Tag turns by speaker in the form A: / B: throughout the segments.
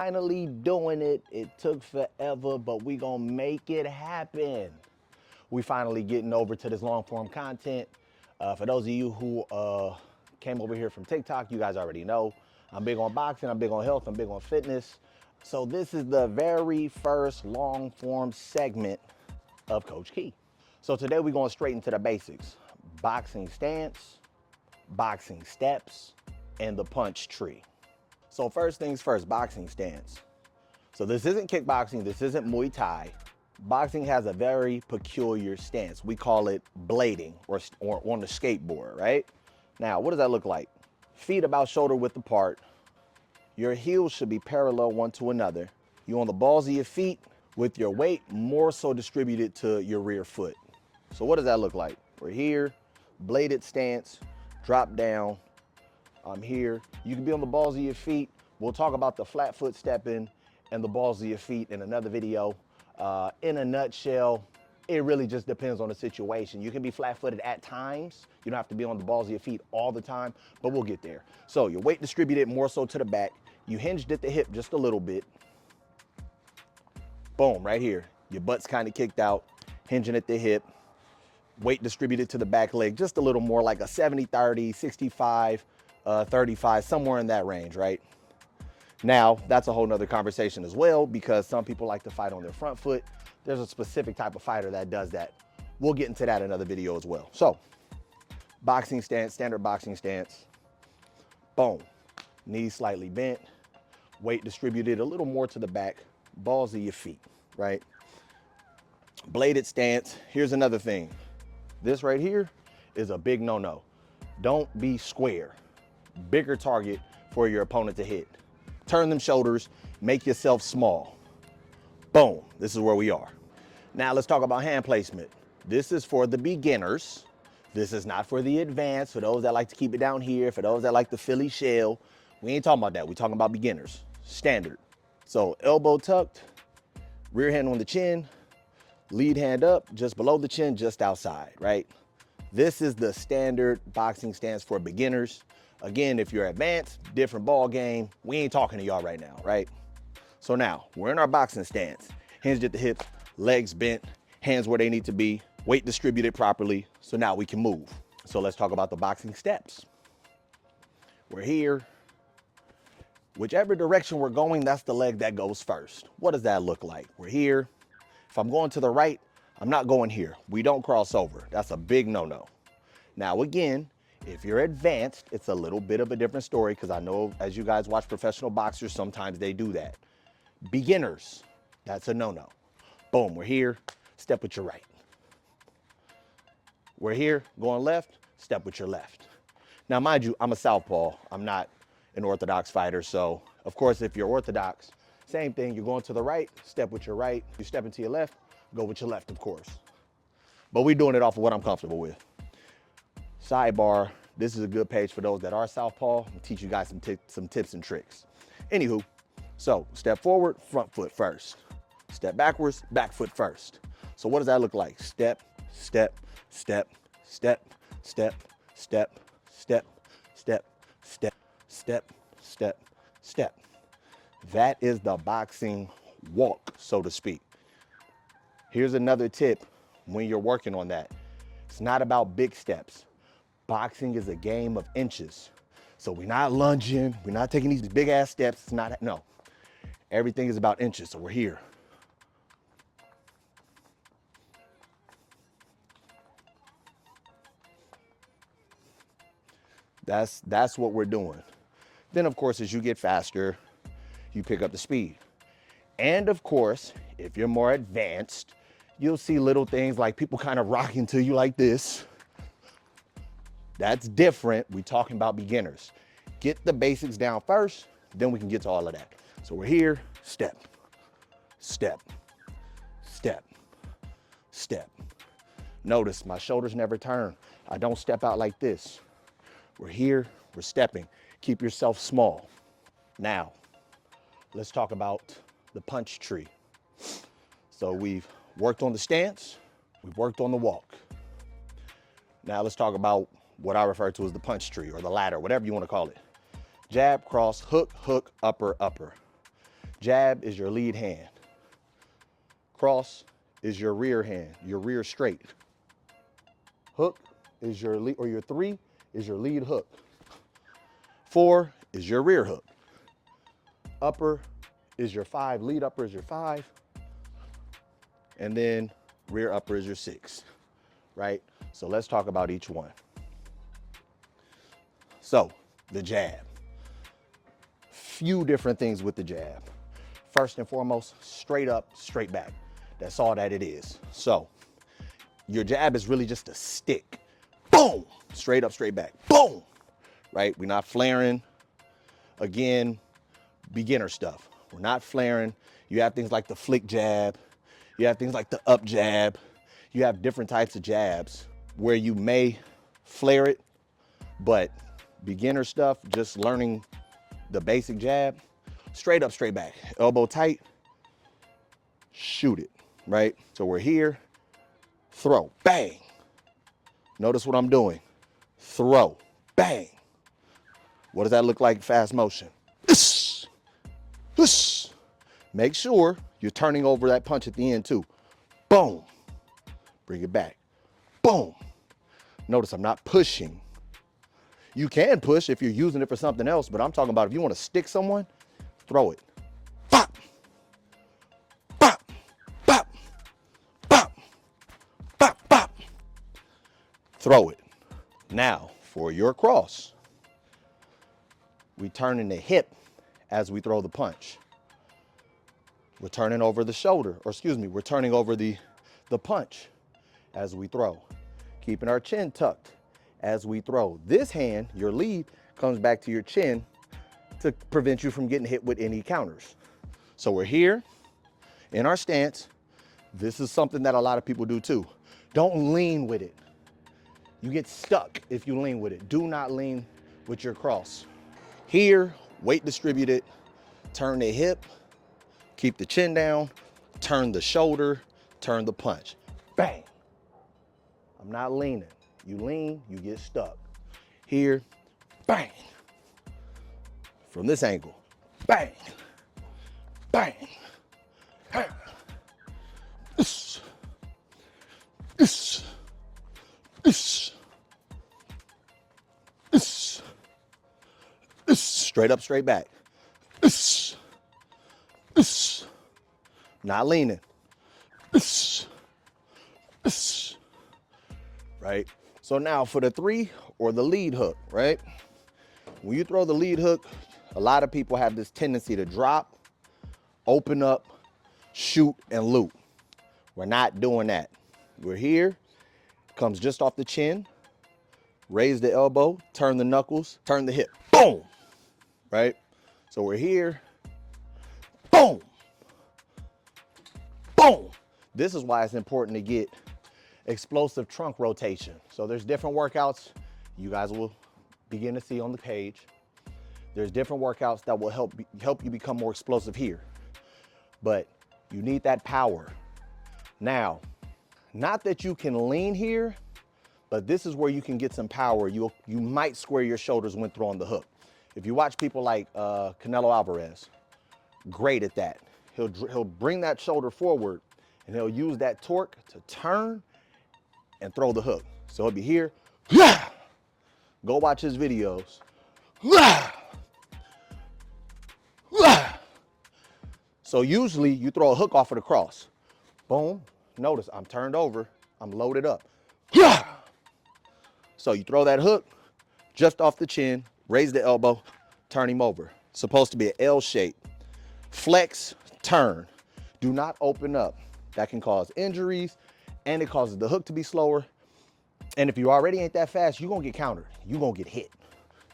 A: Finally doing it. It took forever, but we gonna make it happen. We finally getting over to this long form content. For those of you who came over here from TikTok, you guys already know I'm big on boxing, I'm big on health, I'm big on fitness. So this is the very first long form segment of Coach Key. So today we're going straight into the basics. Boxing stance, boxing steps, and the punch tree. So first things first, boxing stance. So this isn't kickboxing, this isn't Muay Thai. Boxing has a very peculiar stance. We call it blading or on the skateboard, right? Now, what does that look like? Feet about shoulder width apart. Your heels should be parallel one to another. You're on the balls of your feet with your weight more so distributed to your rear foot. So what does that look like? We're here, bladed stance, drop down. I'm here. You can be on the balls of your feet. We'll talk about the flat foot stepping and the balls of your feet in another video. In a nutshell, it really just depends on the situation. You can be flat-footed at times. You don't have to be on the balls of your feet all the time, but we'll get there. So your weight distributed more so to the back. You hinged at the hip just a little bit. Boom, right here. Your butt's kind of kicked out, hinging at the hip. Weight distributed to the back leg, just a little more like a 70-30, 65-35, somewhere in that range, right? Now, that's a whole nother conversation as well, because some people like to fight on their front foot. There's a specific type of fighter that does that. We'll get into that in another video as well. So, boxing stance, standard boxing stance. Boom. Knees slightly bent. Weight distributed a little more to the back. Balls of your feet, right? Bladed stance. Here's another thing. This right here is a big no-no. Don't be square. Bigger target for your opponent to hit. Turn them shoulders, make yourself small. Boom, this is where we are. Now let's talk about hand placement. This is for the beginners. This is not for the advanced, for those that like to keep it down here, for those that like the Philly shell. We ain't talking about that, we're talking about beginners, standard. So elbow tucked, rear hand on the chin, lead hand up, just below the chin, just outside, right? This is the standard boxing stance for beginners. Again, if you're advanced, different ball game. We ain't talking to y'all right now, right? So now, we're in our boxing stance. Hinged at the hip, legs bent, hands where they need to be, weight distributed properly, so now we can move. So let's talk about the boxing steps. We're here. Whichever direction we're going, that's the leg that goes first. What does that look like? We're here. If I'm going to the right, I'm not going here. We don't cross over. That's a big no-no. Now again, if you're advanced, it's a little bit of a different story, because I know as you guys watch professional boxers, sometimes they do that. Beginners, that's a no-no. Boom, we're here, step with your right. We're here, going left, step with your left. Now mind you, I'm a southpaw. I'm not an orthodox fighter, so of course if you're orthodox, same thing, you're going to the right, step with your right. You step into your left, go with your left, of course. But we're doing it off of what I'm comfortable with. Sidebar, this is a good page for those that are southpaw. I'll teach you guys some tips and tricks. Anywho, so step forward, front foot first. Step backwards, back foot first. So what does that look like? Step, step, step, step, step, step, step, step, step, step, step, step. That is the boxing walk, so to speak. Here's another tip when you're working on that. It's not about big steps. Boxing is a game of inches. So we're not lunging, we're not taking these big ass steps. It's not, no. Everything is about inches, so we're here. That's what we're doing. Then of course, as you get faster, you pick up the speed. And of course, if you're more advanced, you'll see little things like people kind of rocking to you like this. That's different. We're talking about beginners. Get the basics down first, then we can get to all of that. So we're here, step, step, step, step. Notice my shoulders never turn. I don't step out like this. We're here, we're stepping. Keep yourself small. Now, let's talk about the punch tree. So we've worked on the stance, we've worked on the walk. Now let's talk about what I refer to as the punch tree or the ladder, whatever you want to call it. Jab, cross, hook, hook, upper, upper. Jab is your lead hand. Cross is your rear hand, your rear straight. Hook is your lead, or your 3 is your lead hook. 4 is your rear hook. Upper is your 5, lead upper is your 5. And then rear upper is your 6, right? So let's talk about each one. So the jab. Few different things with the jab. First and foremost, straight up, straight back. That's all that it is. So your jab is really just a stick. Boom, straight up, straight back. Boom, right? We're not flaring. Again, beginner stuff. We're not flaring. You have things like the flick jab. You have things like the up jab. You have different types of jabs where you may flare it, but beginner stuff, just learning the basic jab, straight up, straight back, elbow tight, shoot it, right? So we're here, throw, bang. Notice what I'm doing. Throw, bang. What does that look like fast motion? Make sure you're turning over that punch at the end too. Boom. Bring it back. Boom. Notice I'm not pushing. You can push if you're using it for something else, but I'm talking about if you want to stick someone, throw it. Bop. Bop. Bop. Bop. Bop. Bop. Throw it. Now, for your cross, we turn in the hip as we throw the punch. We're turning over the shoulder, or excuse me, we're turning over the punch as we throw. Keeping our chin tucked as we throw. This hand, your lead, comes back to your chin to prevent you from getting hit with any counters. So we're here in our stance. This is something that a lot of people do too. Don't lean with it. You get stuck if you lean with it. Do not lean with your cross. Here, weight distributed, turn the hip, keep the chin down, turn the shoulder, turn the punch. Bang. I'm not leaning. You lean, you get stuck. Here, bang. From this angle, bang, bang. Straight up, straight back. Not leaning. Right? So now for the 3 or the lead hook, right? When you throw the lead hook, a lot of people have this tendency to drop, open up, shoot, and loop. We're not doing that. We're here, comes just off the chin, raise the elbow, turn the knuckles, turn the hip, boom, right? So we're here, boom, boom. This is why it's important to get explosive trunk rotation. So there's different workouts you guys will begin to see on the page. There's different workouts that will help you become more explosive here. But you need that power. Now, not that you can lean here, but this is where you can get some power. You might square your shoulders when throwing the hook. If you watch people like Canelo Alvarez, great at that. He'll bring that shoulder forward and he'll use that torque to turn and throw the hook. So he'll be here. Go watch his videos. So usually you throw a hook off of the cross. Boom. Notice I'm turned over. I'm loaded up. So you throw that hook just off the chin, raise the elbow, turn him over. It's supposed to be an L shape. Flex, turn. Do not open up. That can cause injuries and it causes the hook to be slower. And if you already ain't that fast, you're gonna get countered. You're gonna get hit.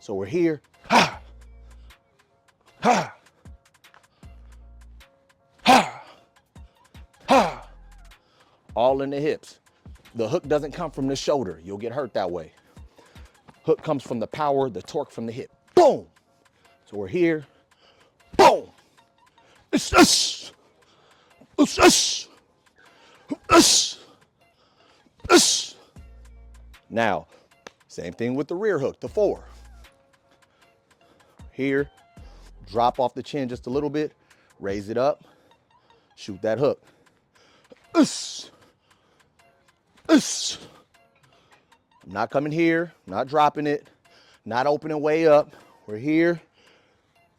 A: So we're here. Ha! Ha! Ha! Ha! All in the hips. The hook doesn't come from the shoulder. You'll get hurt that way. Hook comes from the power, the torque from the hip. Boom! So we're here. Boom! It's us! It's us! Us! Us! Now, same thing with the rear hook, the 4. Here, drop off the chin just a little bit, Raise it up, shoot that hook. Uss. Uss. I'm not coming here, not dropping it, not opening way up. We're here.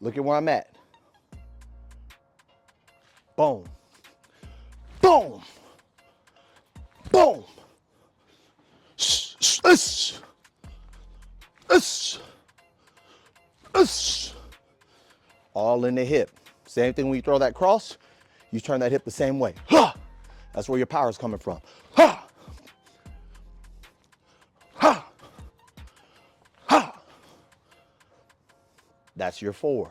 A: Look at where I'm at. Boom. Boom. Boom. Uss. Uss. Uss. All in the hip. Same thing when you throw that cross, you turn that hip the same way. Ha! That's where your power is coming from. Ha! Ha! Ha! That's your 4.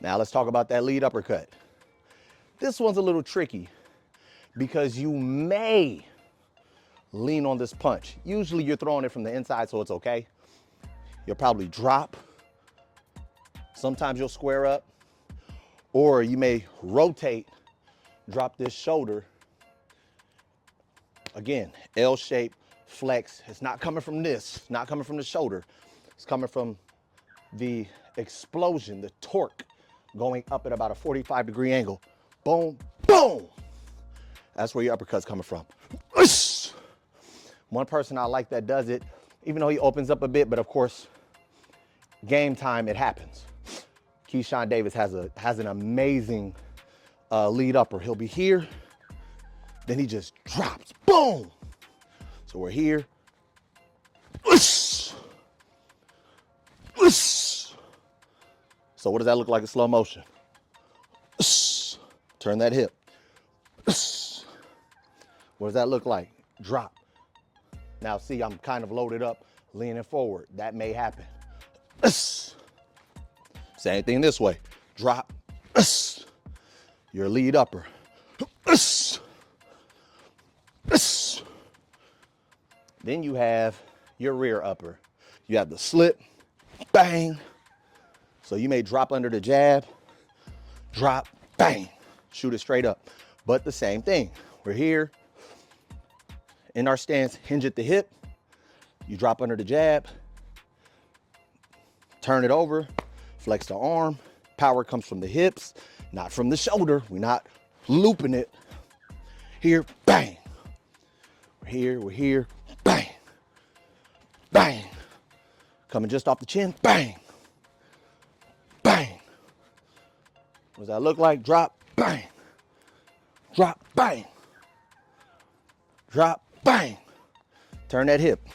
A: Now let's talk about that lead uppercut. This one's a little tricky because you may lean on this punch. Usually you're throwing it from the inside, so it's okay. You'll probably drop. Sometimes you'll square up, or you may rotate, drop this shoulder. Again, L shape, flex. It's not coming from this, it's not coming from the shoulder. It's coming from the explosion, the torque going up at about a 45-degree angle. Boom, boom. That's where your uppercut's coming from. One person I like that does it, even though he opens up a bit, but of course, game time, it happens. Keyshawn Davis has an amazing lead upper. He'll be here, then he just drops, boom. So we're here. So what does that look like in slow motion? Turn that hip. What does that look like? Drop. Now see, I'm kind of loaded up, leaning forward. That may happen. Same thing this way. Drop. Your lead upper. Then you have your rear upper. You have the slip, bang. So you may drop under the jab, drop, bang, shoot it straight up. But the same thing. We're here in our stance, hinge at the hip. You drop under the jab, turn it over, flex the arm. Power comes from the hips, not from the shoulder. We're not looping it. Here, bang. We're here, bang. Bang. Coming just off the chin, bang. Bang. What does that look like? Drop, bang. Drop, bang. Drop, bang. Turn that hip.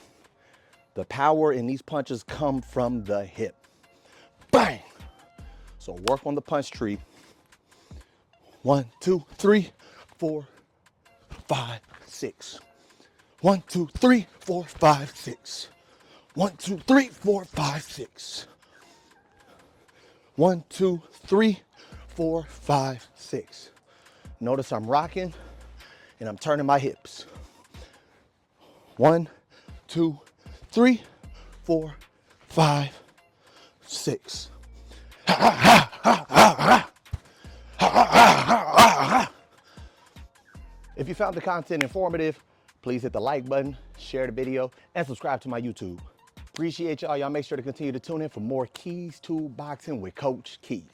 A: The power in these punches come from the hip. Bang. So work on the punch tree. 1, 2, 3, 4, 5, 6. 1, 2, 3, 4, 5, 6. 1, 2, 3, 4, 5, 6. 1, 2, 3, 4, 5, 6. Notice I'm rocking and I'm turning my hips. 1, 2, 3, 4, 5, 6. If you found the content informative, please hit the like button, share the video, and subscribe to my YouTube. Appreciate y'all. Y'all make sure to continue to tune in for more Keys to Boxing with Coach Key.